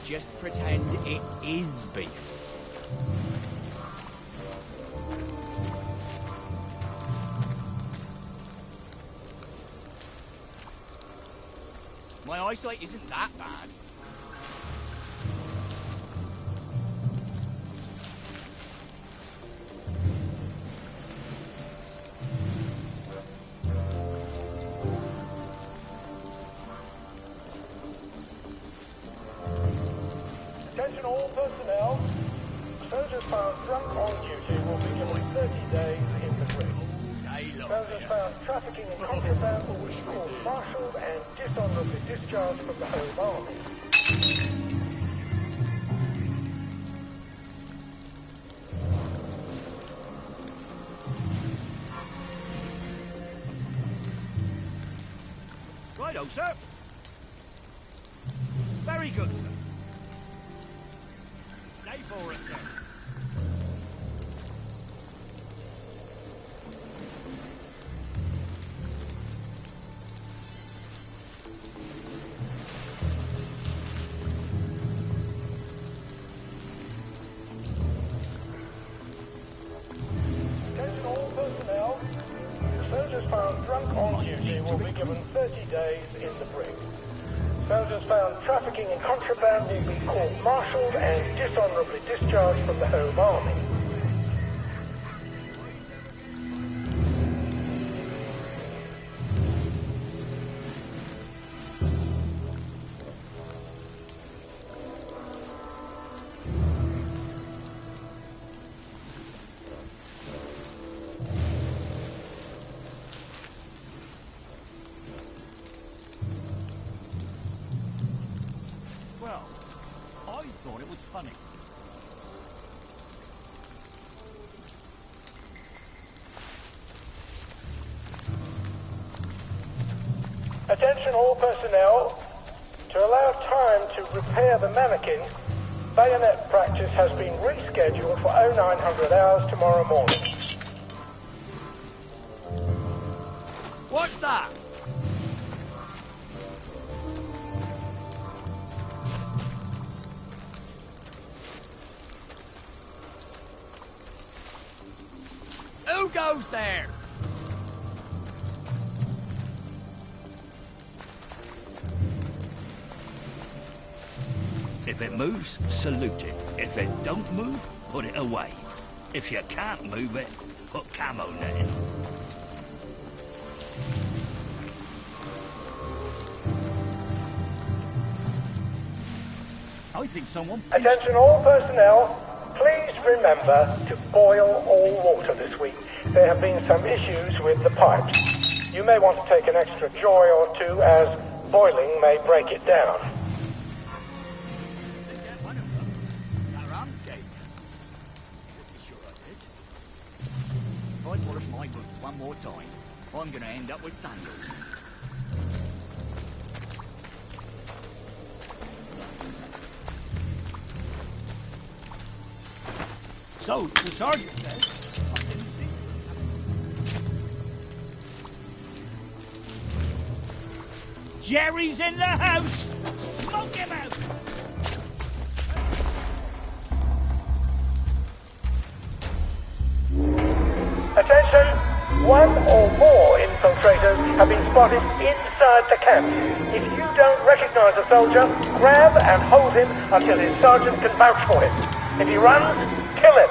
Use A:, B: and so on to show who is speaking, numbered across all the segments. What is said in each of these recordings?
A: just pretend it is beef. My eyesight isn't that bad.
B: Attention all personnel. Soldiers found drunk on duty will be given 30 days in the brig. Soldiers found trafficking in contraband will be court-martialed and dishonorably discharged from the Home Army.
A: Righto, sir. Very good, sir. Stay for it, then.
B: Attention all personnel. Soldiers found drunk on duty will be given 30 days in the brig. Soldiers found trafficking in contraband will be court-martialed and dishonorably discharged from the Home Army.
A: Well, I thought it was funny.
B: Attention all personnel. To allow time to repair the mannequin, bayonet practice has been rescheduled for 0900 hours tomorrow morning.
A: What's that? Who goes there?
C: If it moves, salute it. If it don't move, put it away. If you can't move it, put camo netting.
A: I think someone...
B: Attention all personnel. Please remember to boil all water this week. There have been some issues with the pipes. You may want to take an extra joy or two as boiling may break it down.
A: If I polish my boots one more time, I'm gonna end up with sandals.
C: So, the sergeant says...
A: I didn't see it.
C: Jerry's in the house! Smoke him out!
B: Attention! One or more infiltrators have been spotted inside the camp. If you don't recognize a soldier, grab and hold him until his sergeant can vouch for him. If he runs, kill him.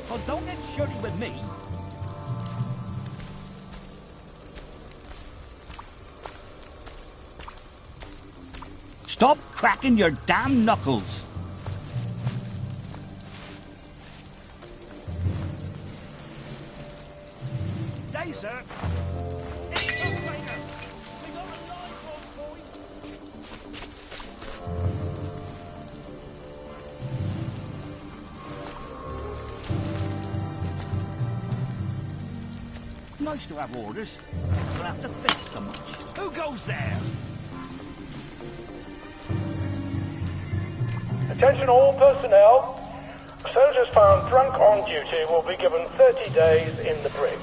C: Well, don't get shirty with me. Stop cracking your damn knuckles.
A: Aye, sir. Infiltrator! We got a line cross, boys. Nice to have orders. We'll have to think so much. Who goes there?
B: Attention all personnel. Soldiers found drunk on duty will be given 30 days in the brig.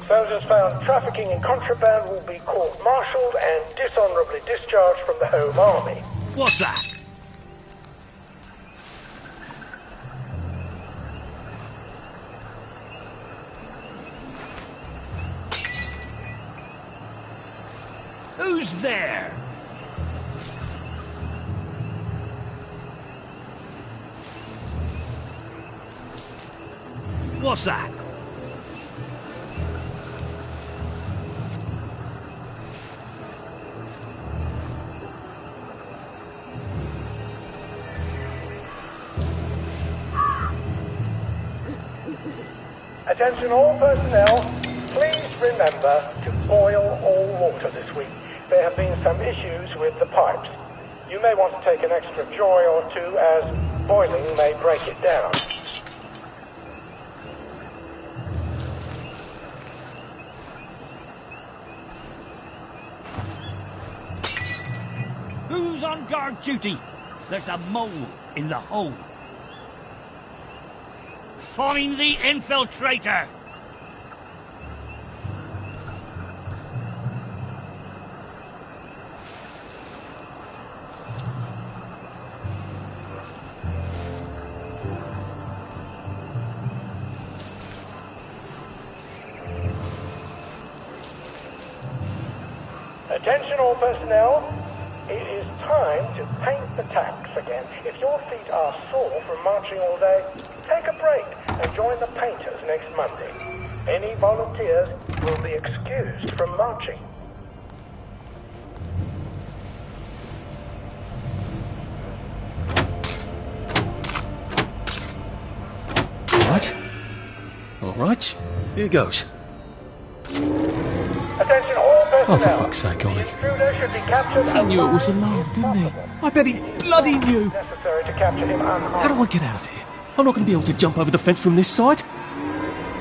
B: Soldiers found trafficking in contraband will be court-martialed and dishonorably discharged from the Home Army.
C: What's that? Who's there? What's that?
B: Attention all personnel, please remember to boil all water this week. There have been some issues with the pipes. You may want to take an extra joy or two as boiling may break it down.
C: Who's on guard duty? There's a mole in the hole. Find the infiltrator!
B: Attention all personnel, it is time to paint the tacks again. If your feet are sore from marching all day, take a break and join the painters next Monday. Any volunteers will be excused from marching.
D: All right, here goes.
B: Attention all personnel.
D: Oh, for fuck's sake, Ollie.
B: The intruder should be captured
D: He knew it was
B: alive
D: alarm, didn't he?
B: as
D: I bet he bloody knew.
B: necessary to capture him unharmed.
D: How do I get out of here? I'm not going to be able to jump over the fence from this side.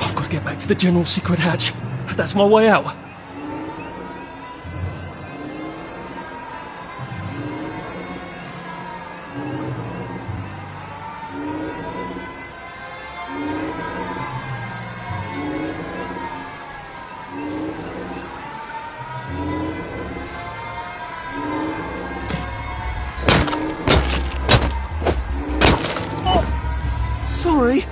D: I've got to get back to the general secret hatch. That's my way out. Sorry.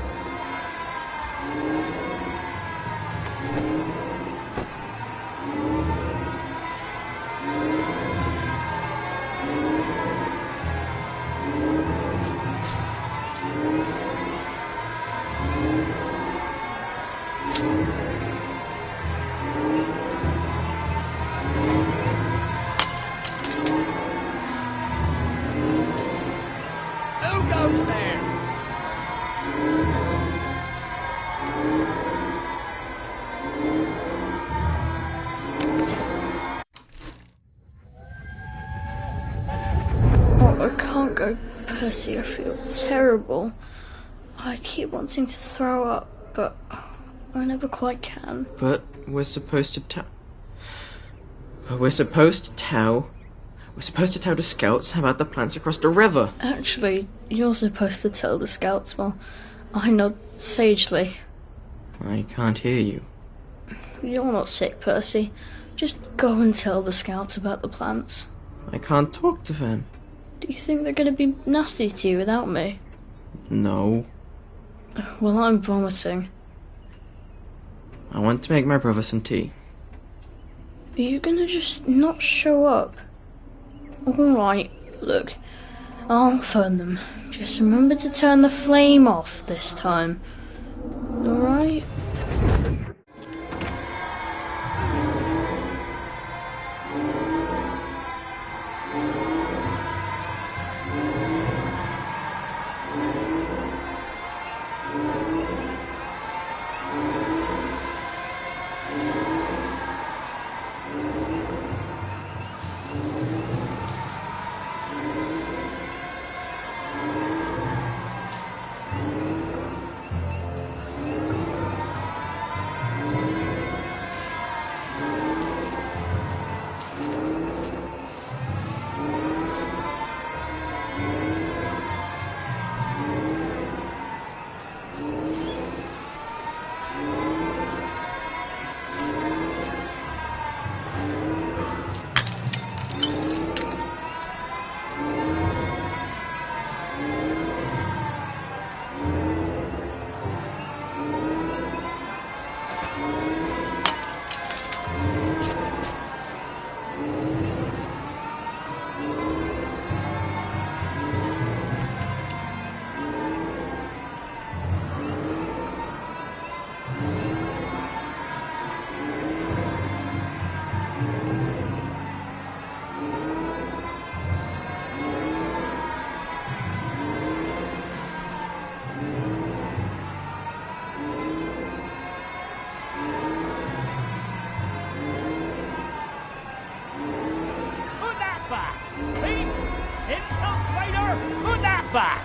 C: Who goes there?
E: Oh, I can't go, Percy. I feel terrible. I keep wanting to throw up, but I never quite can.
F: But we're supposed to We're supposed to tell the scouts about the plants across the river.
E: Actually, you're supposed to tell the scouts while I nod sagely.
F: I can't hear you.
E: You're not sick, Percy. Just go and tell the scouts about the plants.
F: I can't talk to them.
E: Do you think they're going to be nasty to you without me?
F: No.
E: Well, I'm vomiting.
F: I want to make my brother some tea.
E: Are you going to just not show up? Alright, look. I'll phone them. Just remember to turn the flame off this time. Alright?
A: back!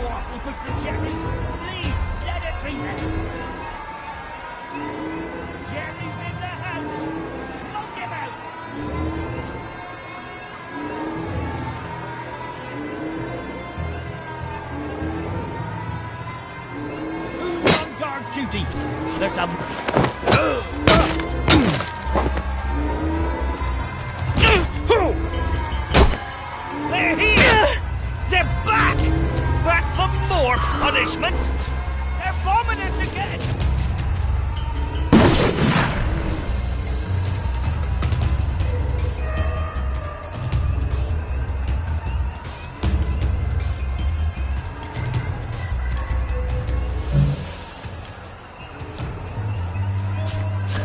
A: What? We push the Jerry's? Please, let it be there! Jerry's in the house! Smoke him out! Who's on guard duty? There's a... They're here! They're back! Back for more punishment! They're bombing us again!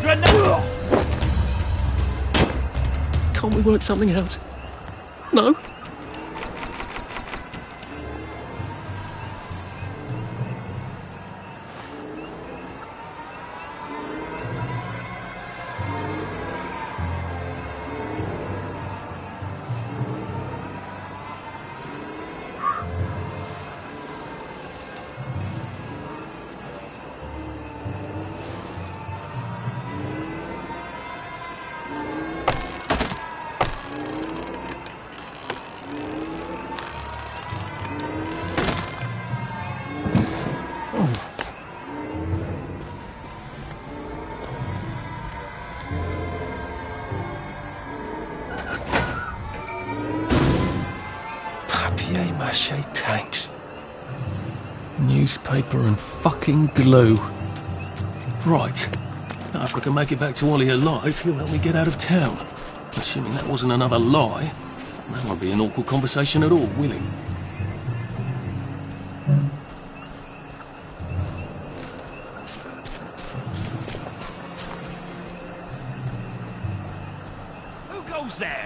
A: Grenade!
D: Can't we work something out? No? Papier-mâché tanks. Newspaper and fucking glue. Right. Now, if I can make it back to Ollie alive, he'll help me get out of town. Assuming that wasn't another lie. That won't be an awkward conversation at all, will it?
A: Who goes there?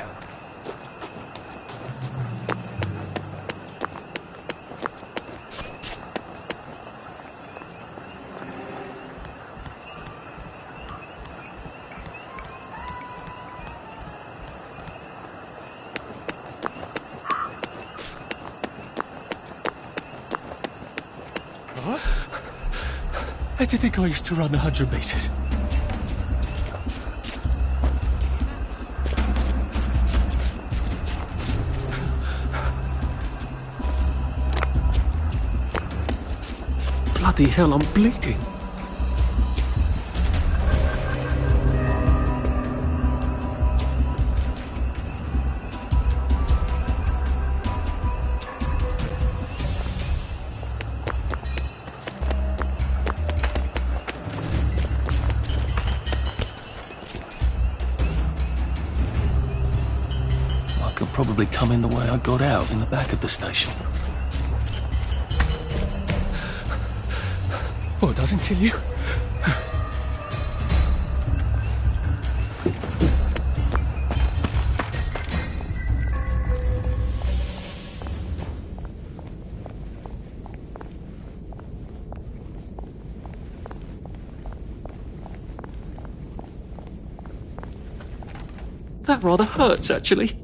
D: Where did you think I used to run 100 metres? Bloody hell, I'm bleeding. Could probably come in the way I got out, in the back of the station. Well, it doesn't kill you. That rather hurts, actually.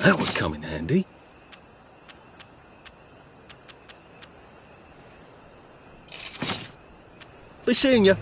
D: That would come in handy. Be seeing you.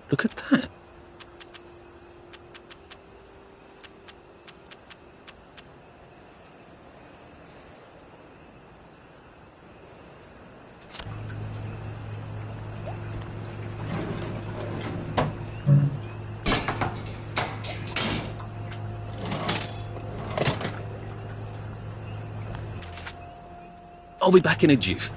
D: Look at that. I'll be back in a jiff.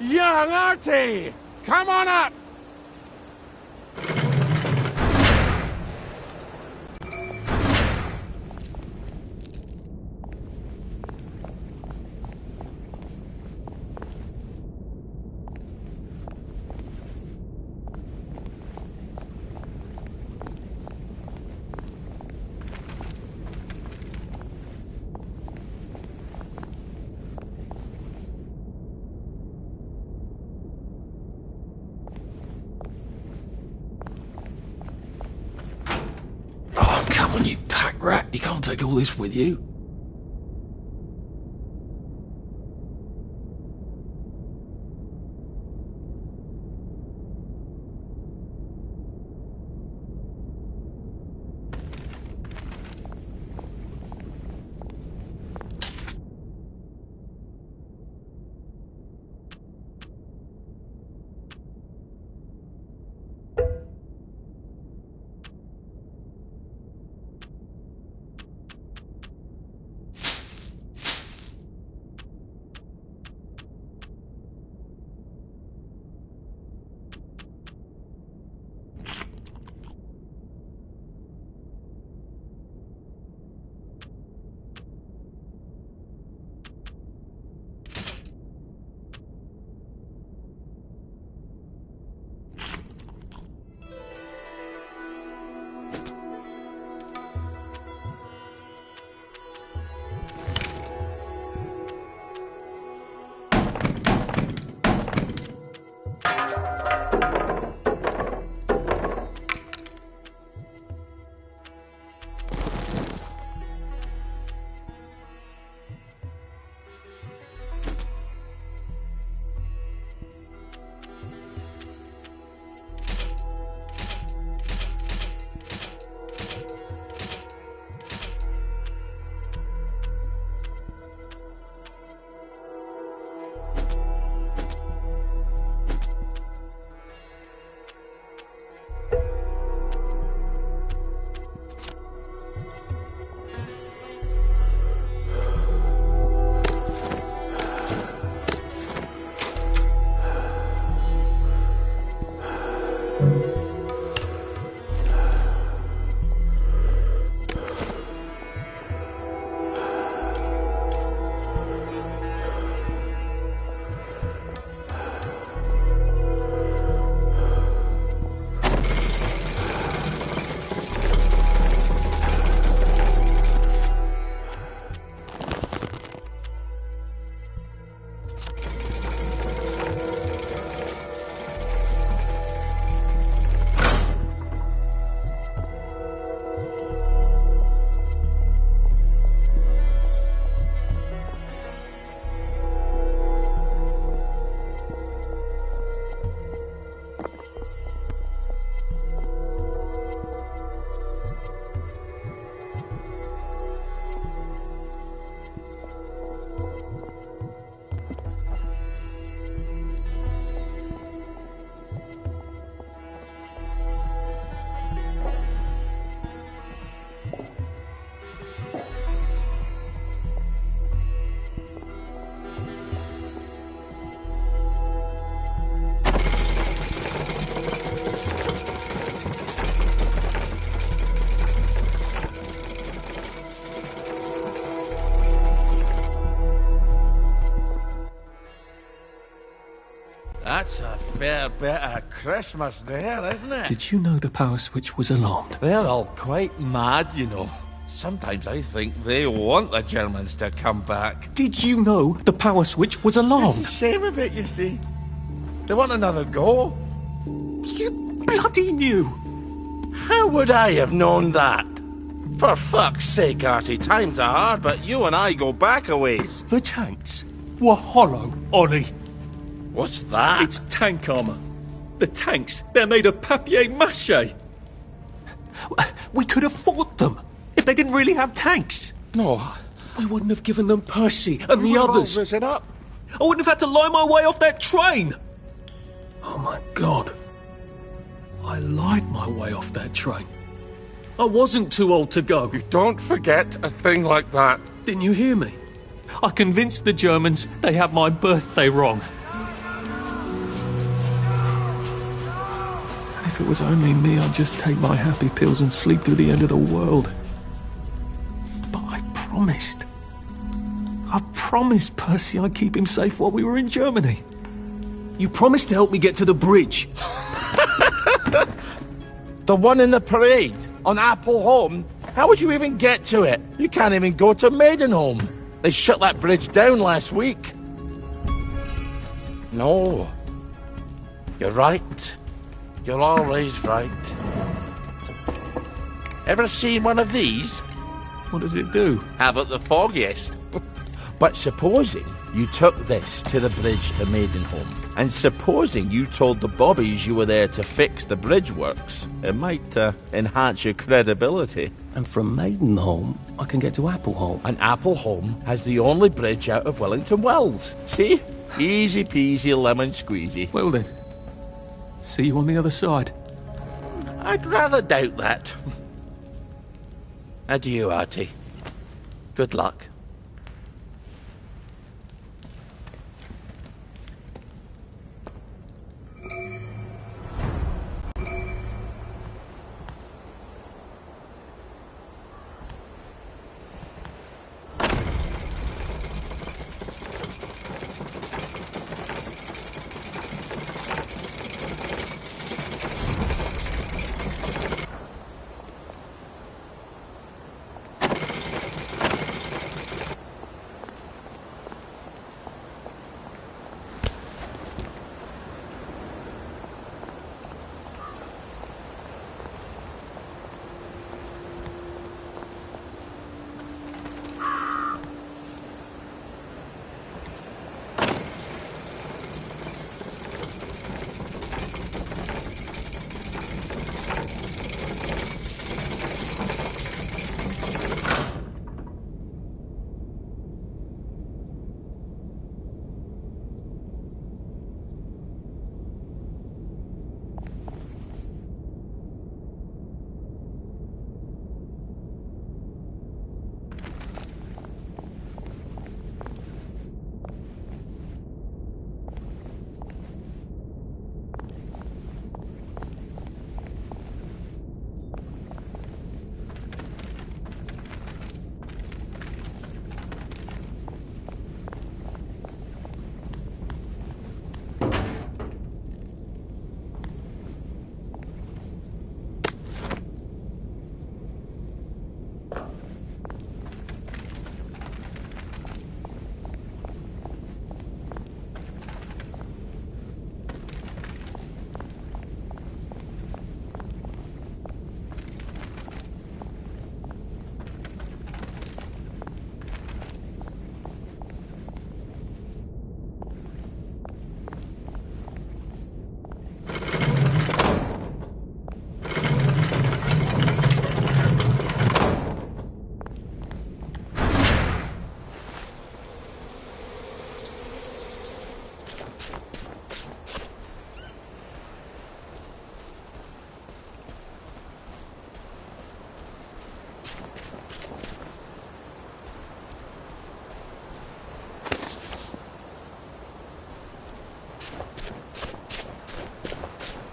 G: Young Artie! Come on up!
D: Oh, come on, you pack rat. You can't take all this with you.
G: That's a fair bit of Christmas there, isn't it?
D: Did you know the power switch was alarmed?
G: They're all quite mad, you know. Sometimes I think they want the Germans to come back.
D: Did you know the power switch was alarmed?
G: It's a shame of it, you see. They want another go.
D: You bloody knew!
G: How would I have known that? For fuck's sake, Artie, times are hard, but you and I go back a ways.
D: The tanks were hollow, Ollie.
G: What's that?
D: It's tank armor. The tanks, they're made of papier-mâché. We could have fought them if they didn't really have tanks.
G: No.
D: We wouldn't have given them Percy and the others.
G: It up.
D: I wouldn't have had to lie my way off that train. Oh my God. I lied my way off that train. I wasn't too old to go.
G: You don't forget a thing like that.
D: Didn't you hear me? I convinced the Germans they had my birthday wrong. If it was only me, I'd just take my happy pills and sleep through the end of the world. But I promised. I promised Percy I'd keep him safe while we were in Germany. You promised to help me get to the bridge.
G: The one in the parade, on Appleholm? How would you even get to it? You can't even go to Maidenholm. They shut that bridge down last week. No. You're right. You're always right. Ever seen one of these?
D: What does it do?
G: Haven't the foggiest. But supposing you took this to the bridge to Maidenholm, and supposing you told the bobbies you were there to fix the bridge works, it might enhance your credibility.
D: And from Maidenholm, I can get to Appleholm.
G: And Appleholm has the only bridge out of Wellington Wells. See? Easy peasy lemon squeezy.
D: Well then, see you on the other side.
G: I'd rather doubt that. Adieu, Artie. Good luck.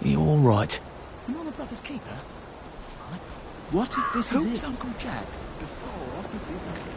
D: You're all right.
C: You're the brother's keeper? What if this is it?
H: Uncle Jack? What if this is it?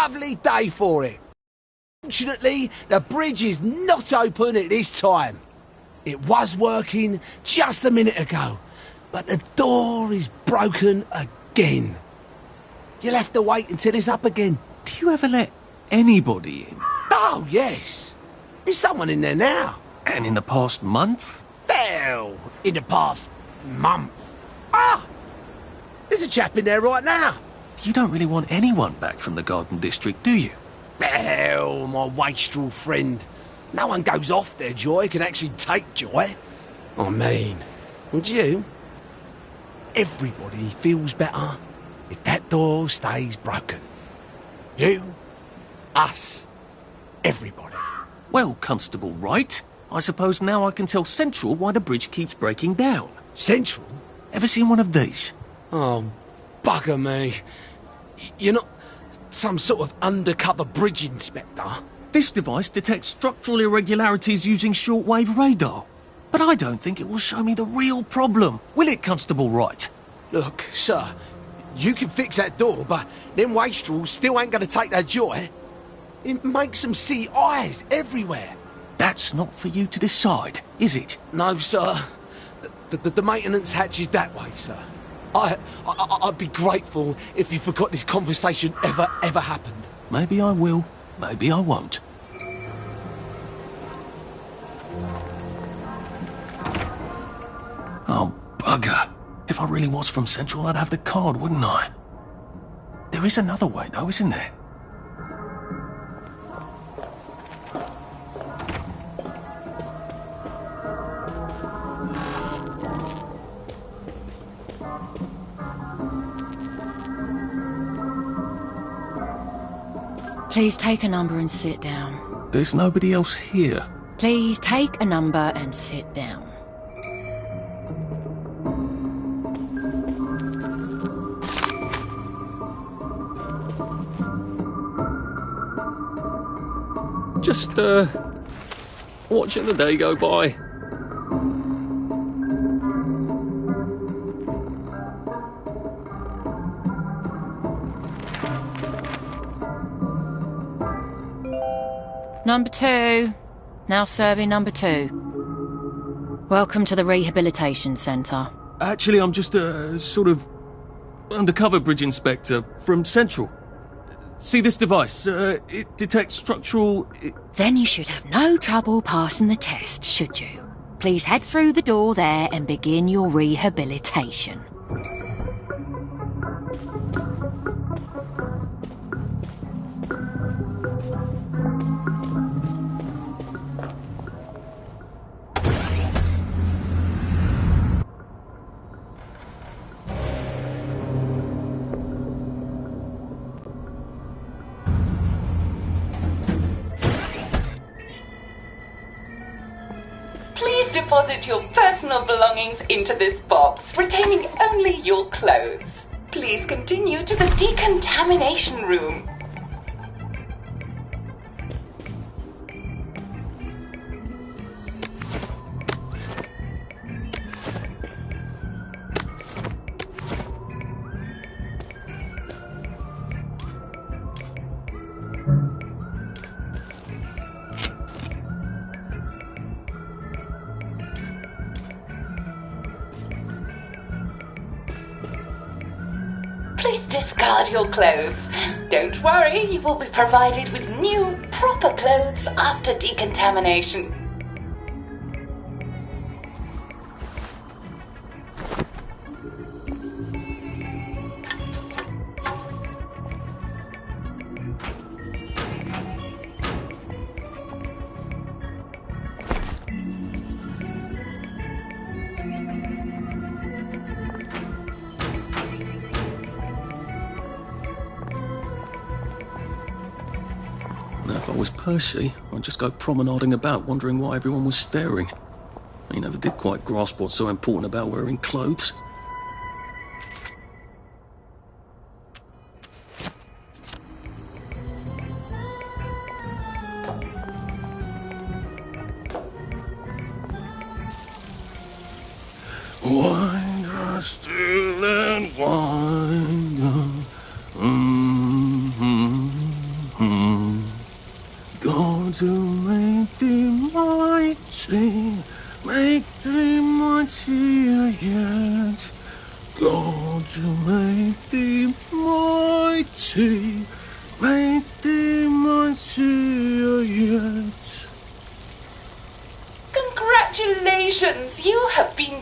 I: lovely day for it. Fortunately, the bridge is not open at this time. It was working just a minute ago, but the door is broken again. You'll have to wait until it's up again.
D: Do you ever let anybody in?
I: Oh, yes. There's someone in there now.
D: And in the past month?
I: Well, in the past month. Ah! There's a chap in there right now.
D: You don't really want anyone back from the Garden District, do you?
I: Well, my wastrel friend. No one goes off their joy can actually take joy. I mean, would you? Everybody feels better if that door stays broken. You, us, everybody.
D: Well, Constable Wright, I suppose now I can tell Central why the bridge keeps breaking down.
I: Central?
D: Ever seen one of these?
I: Oh, bugger me. You're not some sort of undercover bridge inspector?
D: This device detects structural irregularities using shortwave radar. But I don't think it will show me the real problem. Will it, Constable Wright?
I: Look, sir, you can fix that door, but them wastrels still ain't gonna take their joy. It makes them see eyes everywhere.
D: That's not for you to decide, is it?
I: No, sir. The maintenance hatch is that way, sir. I'd be grateful if you forgot this conversation ever happened.
D: Maybe I will, maybe I won't. Oh, bugger. If I really was from Central, I'd have the card, wouldn't I? There is another way, though, isn't there?
J: Please take a number and sit down.
D: There's nobody else here.
J: Please take a number and sit down.
K: Just, watching the day go by.
J: Number 2. Now serving number 2. Welcome to the Rehabilitation Centre.
D: Actually, I'm just a sort of undercover bridge inspector from Central. See this device? It detects structural...
J: Then you should have no trouble passing the test, should you? Please head through the door there and begin your rehabilitation.
L: Deposit your personal belongings into this box, retaining only your clothes. Please continue to the decontamination room. Please discard your clothes. Don't worry, you will be provided with new, proper clothes after decontamination.
D: Now, if I was Percy, I'd just go promenading about, wondering why everyone was staring. He never did quite grasp what's so important about wearing clothes. Wind us still and wind. God to make thee mighty, make thee mightier yet. God to make thee mighty, make thee mightier yet.
L: Congratulations, you have been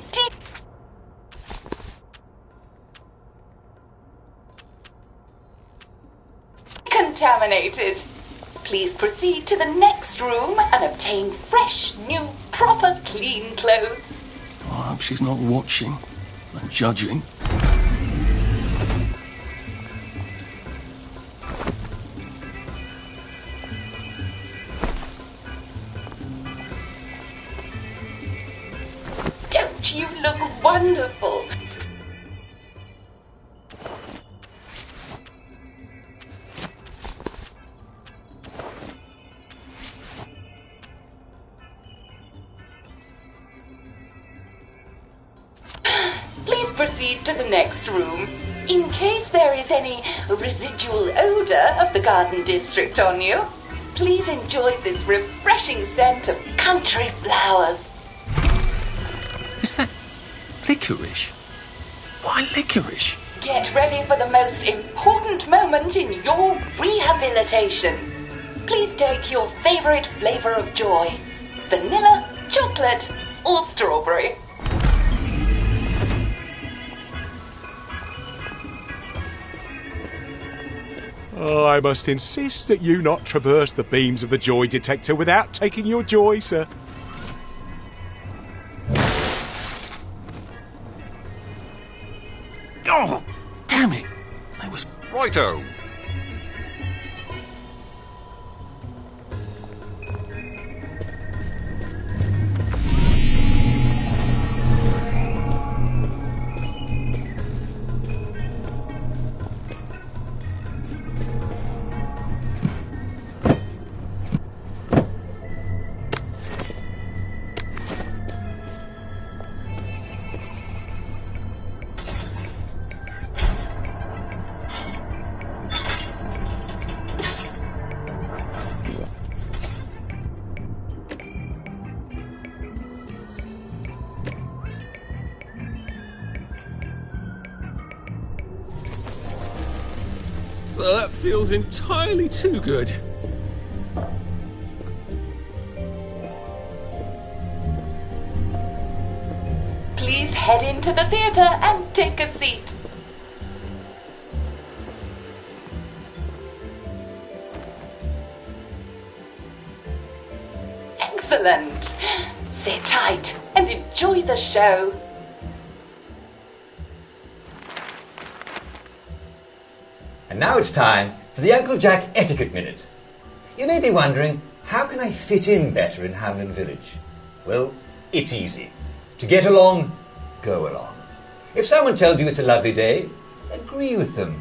L: decontaminated. Please proceed to the next room and obtain fresh, new, proper, clean clothes.
D: I hope she's not watching and judging.
L: Don't you look wonderful? Please proceed to the next room. In case there is any residual odor of the garden district on you, please enjoy this refreshing scent of country flowers.
D: Is that licorice? Why licorice?
L: Get ready for the most important moment in your rehabilitation. Please take your favorite flavor of joy: vanilla, chocolate, or strawberry.
M: I must insist that you not traverse the beams of the joy detector without taking your joy, sir.
D: Oh, damn it! That was...
N: Righto.
K: Well, that feels entirely too good.
L: Please head into the theater and take a seat. Excellent. Sit tight and enjoy the show.
O: And now it's time for the Uncle Jack Etiquette Minute. You may be wondering, how can I fit in better in Hamlin Village? Well, it's easy. To get along, go along. If someone tells you it's a lovely day, agree with them.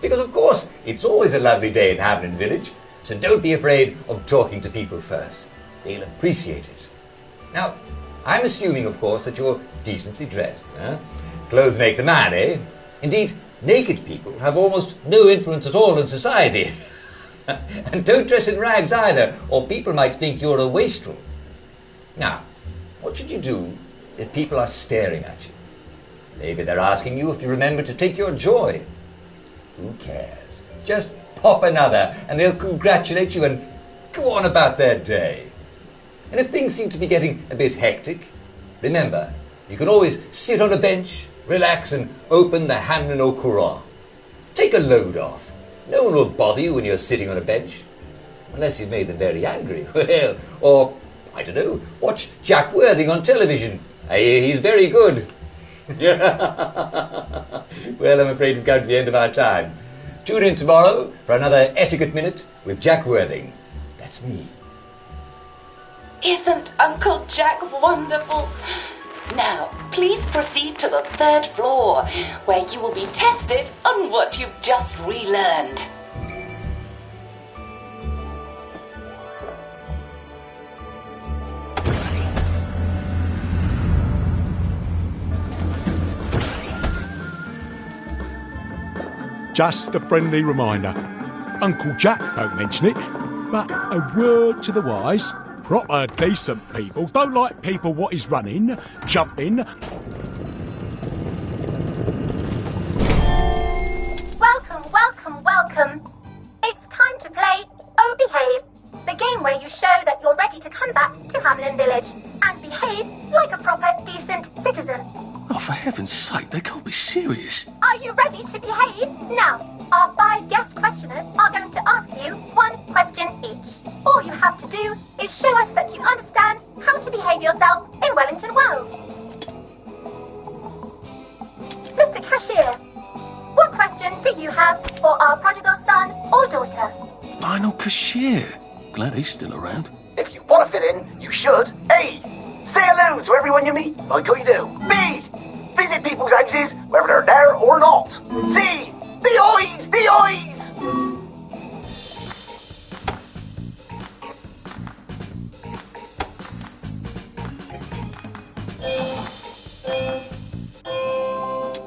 O: Because of course, it's always a lovely day in Hamlin Village, so don't be afraid of talking to people first. They'll appreciate it. Now, I'm assuming, of course, that you're decently dressed. Clothes make the man, eh? Indeed, naked people have almost no influence at all in society. And don't dress in rags either, or people might think you're a wastrel. Now, what should you do if people are staring at you? Maybe they're asking you if you remember to take your joy. Who cares? Just pop another, and they'll congratulate you and go on about their day. And if things seem to be getting a bit hectic, remember, you can always sit on a bench, relax and open the Hamlin au Courant. Take a load off. No one will bother you when you're sitting on a bench. Unless you've made them very angry. Well, or, I don't know, watch Jack Worthing on television. I hear he's very good. Well, I'm afraid we've come to the end of our time. Tune in tomorrow for another Etiquette Minute with Jack Worthing. That's me.
L: Isn't Uncle Jack wonderful? Now, please proceed to the 3rd floor, where you will be tested on what you've just relearned.
M: Just a friendly reminder. Uncle Jack don't mention it. But a word to the wise, proper decent people don't like people what is running, jumping.
N: Welcome, welcome, welcome. It's time to play Oh Behave, the game where you show that you're ready to come back to Hamlin Village and behave like a proper decent citizen.
D: Oh, for heaven's sake, they can't be serious.
N: Are you ready to behave? Now, our 5 guest questioners are going to ask you 1 question each. All you have to do is show us that you understand how to behave yourself in Wellington, Wales. Mr. Cashier, what question do you have for our prodigal son or daughter?
D: Lionel Cashier. Glad he's still around.
P: If you want to fit in, you should. A. Say hello to everyone you meet, like how you do. B. Visit people's houses, whether they're there or not. C. The eyes! The eyes!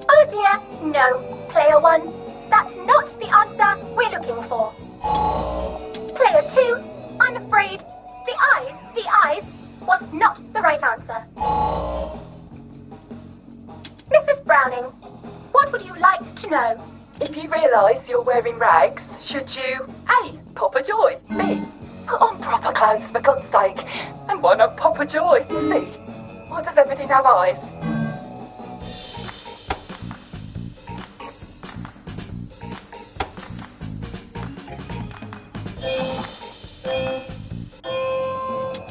N: Oh dear, no. Player 1, that's not the answer we're looking for. Player 2, I'm afraid the eyes was not the right answer. Mrs. Browning, what would you like to know?
L: If you realise you're wearing rags, should you A. Pop a joy, B. Put on proper clothes for God's sake, and why not pop a joy, C. Why does everything have eyes?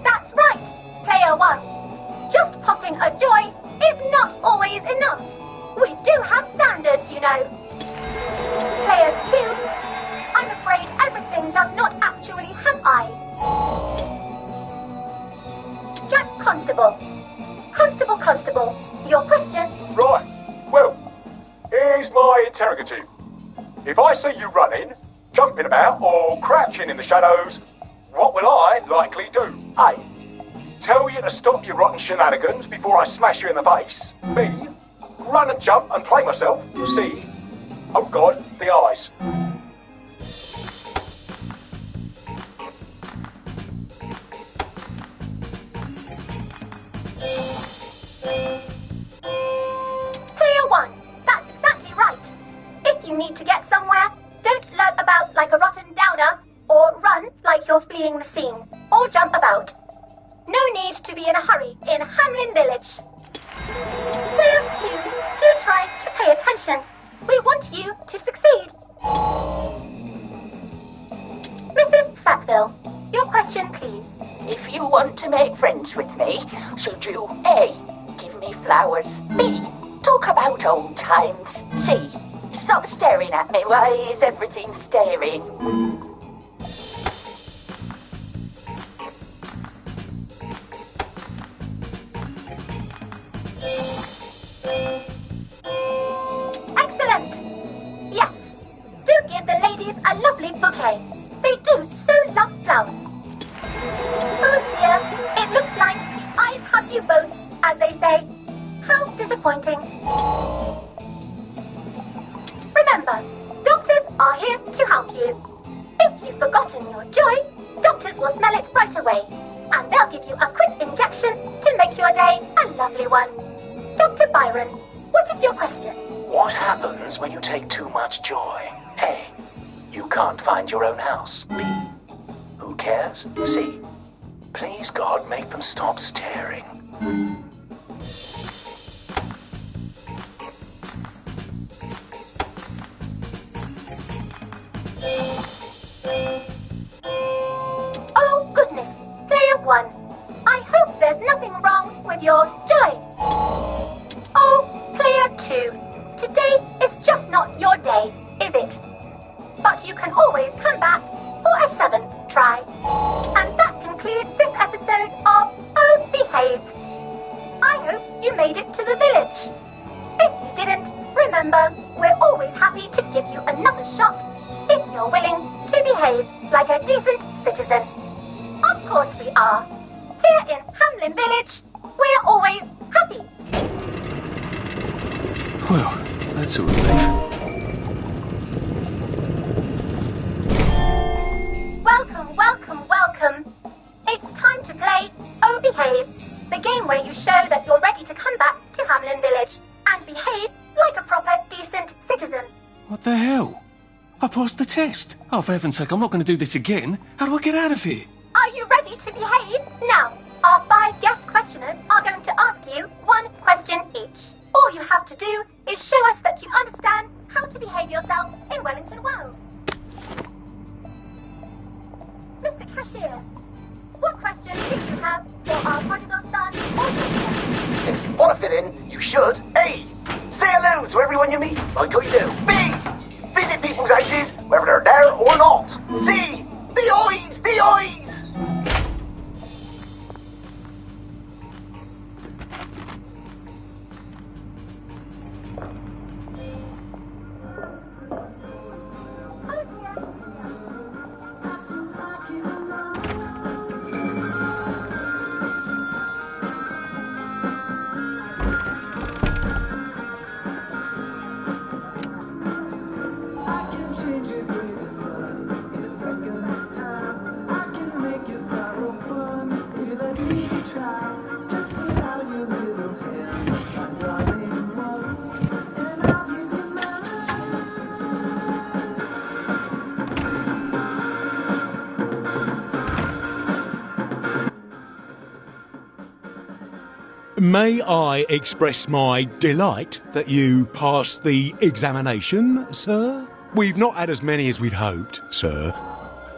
N: That's right, Player 1. Just popping a joy is not always enough. We do have standards, you know. Player 2, I'm afraid everything does not actually have eyes. Jack Constable. Constable, your question?
M: Right, well, here's my interrogative. If I see you running, jumping about, or crouching in the shadows, what will I likely do? A. Tell you to stop your rotten shenanigans before I smash you in the face. B. Run and jump and play myself. C. Oh God, the eyes.
N: Player 1, that's exactly right. If you need to get somewhere, don't lurk about like a rotten downer, or run like you're fleeing the scene, or jump about. No need to be in a hurry in Hamlin Village. Player 2, do try to pay attention. We want you to succeed. Mrs. Sackville, your question, please.
Q: If you want to make friends with me, should you A. Give me flowers, B. Talk about old times, C. Stop staring at me, why is everything staring?
N: Excellent! Yes, do give the ladies a lovely bouquet. They do so love flowers. Oh dear, it looks like the eyes have you both, as they say. How disappointing. Remember, doctors are here to help you. If you've forgotten your joy, doctors will smell it right away, and they'll give you a quick injection to make your day a lovely one. Dr. Byron, what is your question?
P: What happens when you take too much joy? A. You can't find your own house. B. Who cares? C. Please God, make them stop staring.
N: Oh goodness, Player 1, I hope there's nothing wrong with your joy. Oh, Player 2, today is just not your day, is it? But you can always come back for a 7th try. And that concludes this episode of Oh Behave. I hope you made it to the village. If you didn't, remember, we're always happy to give you another shot if you're willing to behave like a decent citizen. Of course we are. Here in Hamlin Village, we're always happy.
D: Well, that's a relief.
N: Welcome, welcome. way you show that you're ready to come back to Hamlin Village and behave like a proper, decent citizen.
D: What the hell? I passed the test. Oh, for heaven's sake, I'm not going to do this again. How do I get out of here?
N: Are you ready to behave? Now, our 5 guest questioners are going to ask you 1 question each. All you have to do is show us that you understand how to behave yourself in Wellington Wells. Mr. Cashier, what question do you have for our prodigal son or daughter?
P: If you want to fit in, you should. A. Say hello to everyone you meet, like you do. B. Visit people's houses, whether they're there or not. C. The eyes! The eyes!
R: May I express my delight that you passed the examination, sir? We've not had as many as we'd hoped, sir.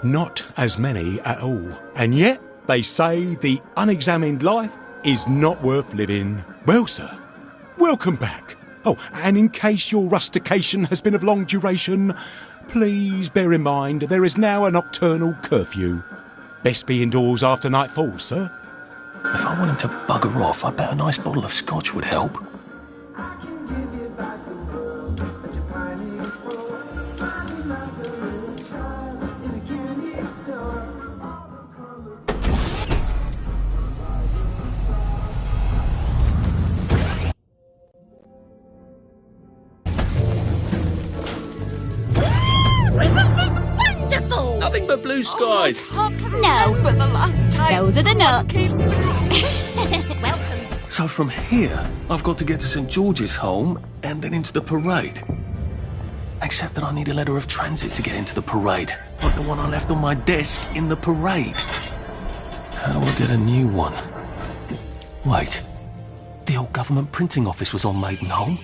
R: Not as many at all. And yet, they say the unexamined life is not worth living. Well, sir, welcome back. Oh, and in case your rustication has been of long duration, please bear in mind there is now a nocturnal curfew. Best be indoors after nightfall, sir.
D: If I want him to bugger off, I bet a nice bottle of scotch would help.
N: Isn't this wonderful?
K: Nothing but blue skies.
J: No, but the last time. Those are the nuts.
N: Welcome.
D: So from here, I've got to get to St. George's home and then into the parade. Except that I need a letter of transit to get into the parade, like the one I left on my desk in the parade. How do I get a new one? Wait, the old government printing office was on Maidenholm.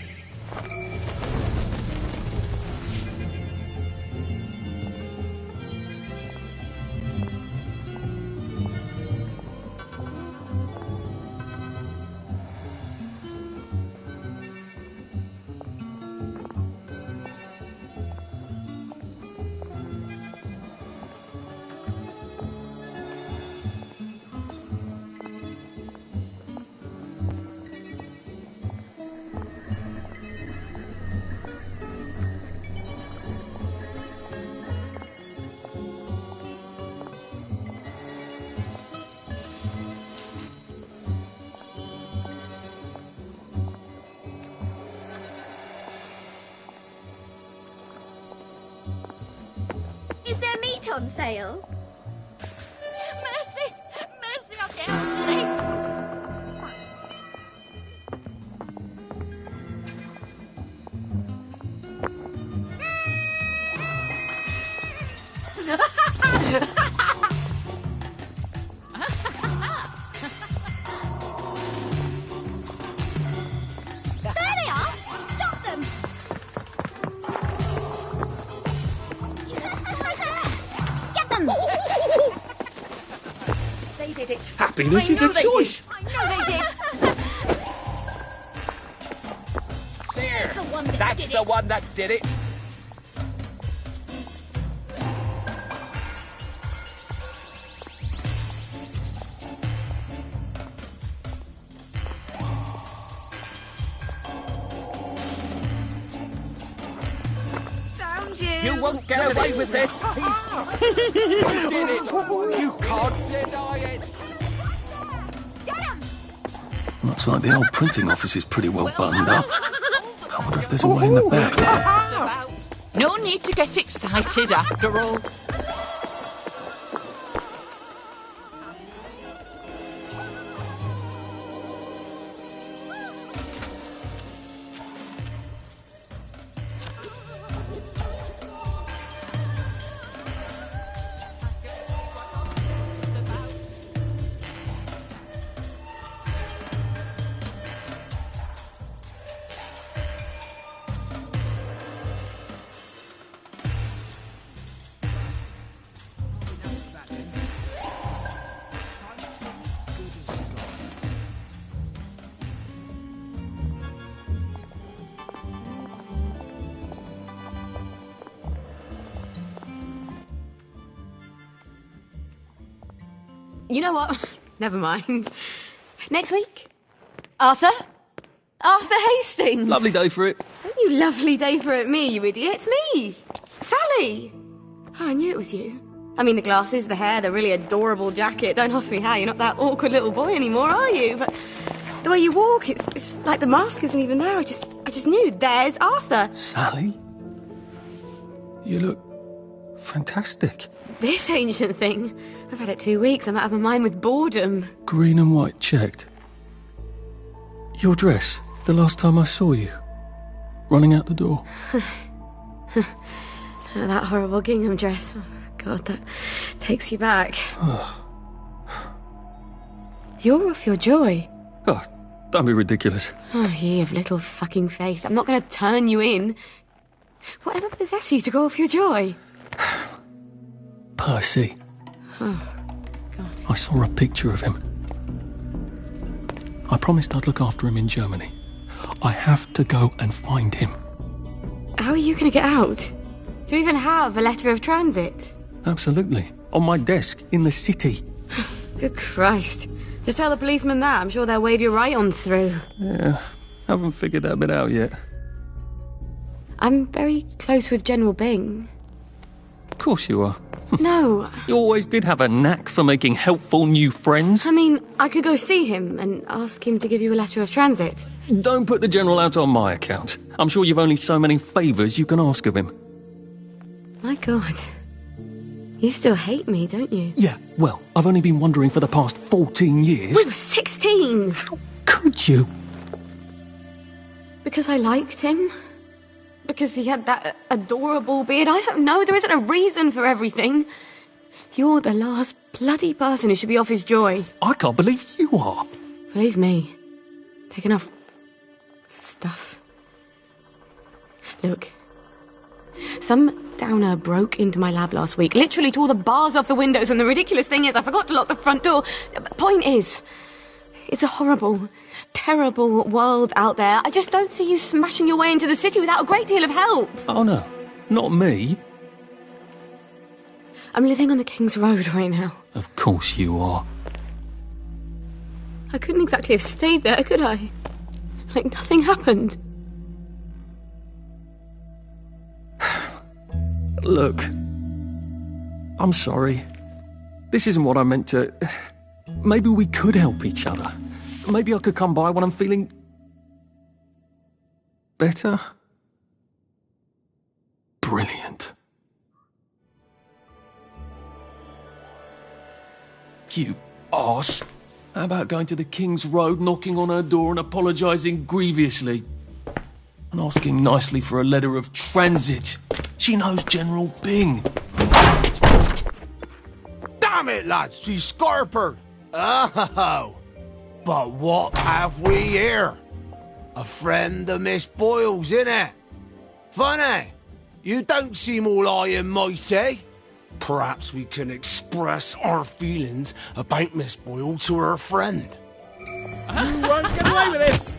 N: Is there meat on sale?
Q: Mercy! Mercy, I'll get sleep!
N: There they are! Stop them! Get them!
Q: They did it.
I: Happiness is a choice.
Q: I know they did.
A: There!
Q: The one that
A: That's
Q: did
A: the
Q: it.
A: one that did it!
Q: Found you.
A: You won't get away with this! You did it! You can't deny it!
D: Looks like the old printing office is pretty well buttoned up. I wonder if there's a way in the back.
J: No need to get excited after all.
S: You know what? Never mind. Next week? Arthur? Arthur Hastings!
D: Lovely day for it.
S: Don't you lovely day for it me, you idiot. It's me! Sally! Oh, I knew it was you. I mean, the glasses, the hair, the really adorable jacket. Don't ask me how, you're not that awkward little boy anymore, are you? But the way you walk, it's like the mask isn't even there. I just knew. There's Arthur.
D: Sally? You look fantastic.
S: This ancient thing. I've had it 2 weeks. I'm out of my mind with boredom.
D: Green and white checked. Your dress, the last time I saw you. Running out the door.
S: That horrible gingham dress. Oh, God, that takes you back. You're off your joy.
D: Oh, don't be ridiculous.
S: Oh, ye of little fucking faith. I'm not going to turn you in. Whatever possessed you to go off your joy?
D: Percy.
S: Oh, God.
D: I saw a picture of him. I promised I'd look after him in Germany. I have to go and find him.
S: How are you going to get out? Do you even have a letter of transit?
D: Absolutely. On my desk, in the city.
S: Good Christ. Just tell the policeman that. I'm sure they'll wave you right on through.
D: Yeah, haven't figured that bit out yet.
S: I'm very close with General Byng.
D: Of course you are.
S: No.
D: You always did have a knack for making helpful new friends.
S: I mean, I could go see him and ask him to give you a letter of transit.
D: Don't put the General out on my account. I'm sure you've only so many favours you can ask of him.
S: My God. You still hate me, don't you?
D: Yeah, well, I've only been wondering for the past 14 years.
S: We were 16!
D: How could you?
S: Because I liked him? Because he had that adorable beard? I don't know, there isn't a reason for everything. You're the last bloody person who should be off his joy.
D: I can't believe you are.
S: Believe me. Taking off stuff. Look. Some downer broke into my lab last week, literally tore the bars off the windows, and the ridiculous thing is I forgot to lock the front door. Point is, it's a horrible, terrible world out there. I just don't see you smashing your way into the city without a great deal of help.
D: Oh no, not me.
S: I'm living on the King's Road right now.
D: Of course you are.
S: I couldn't exactly have stayed there, could I? Like nothing happened.
D: Look, I'm sorry. This isn't what I meant to... Maybe we could help each other. Maybe I could come by when I'm feeling... better? Brilliant. You arse. How about going to the King's Road, knocking on her door and apologising grievously? And asking nicely for a letter of transit. She knows General Byng.
I: Damn it, lads, she's scarpered. Oh, but what have we here? A friend of Miss Boyle's, innit? Funny, you don't seem all high and mighty. Perhaps we can express our feelings about Miss Boyle to her friend.
A: You won't get away with this!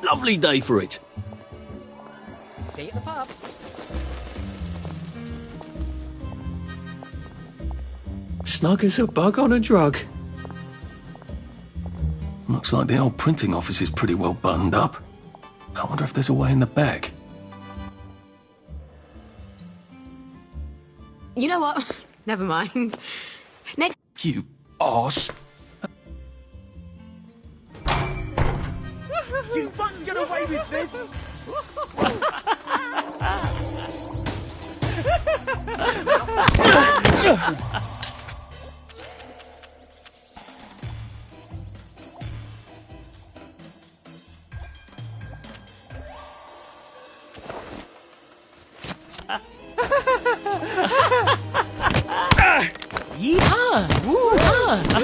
D: Lovely day for it.
A: See you at the pub.
D: Snug as a bug on a drug. Looks like the old printing office is pretty well buttoned up. I wonder if there's a way in the back.
S: You know what? Never mind. Next.
D: You arse.
I: You won't get away with this!
A: Yeehaw! Woo-ha!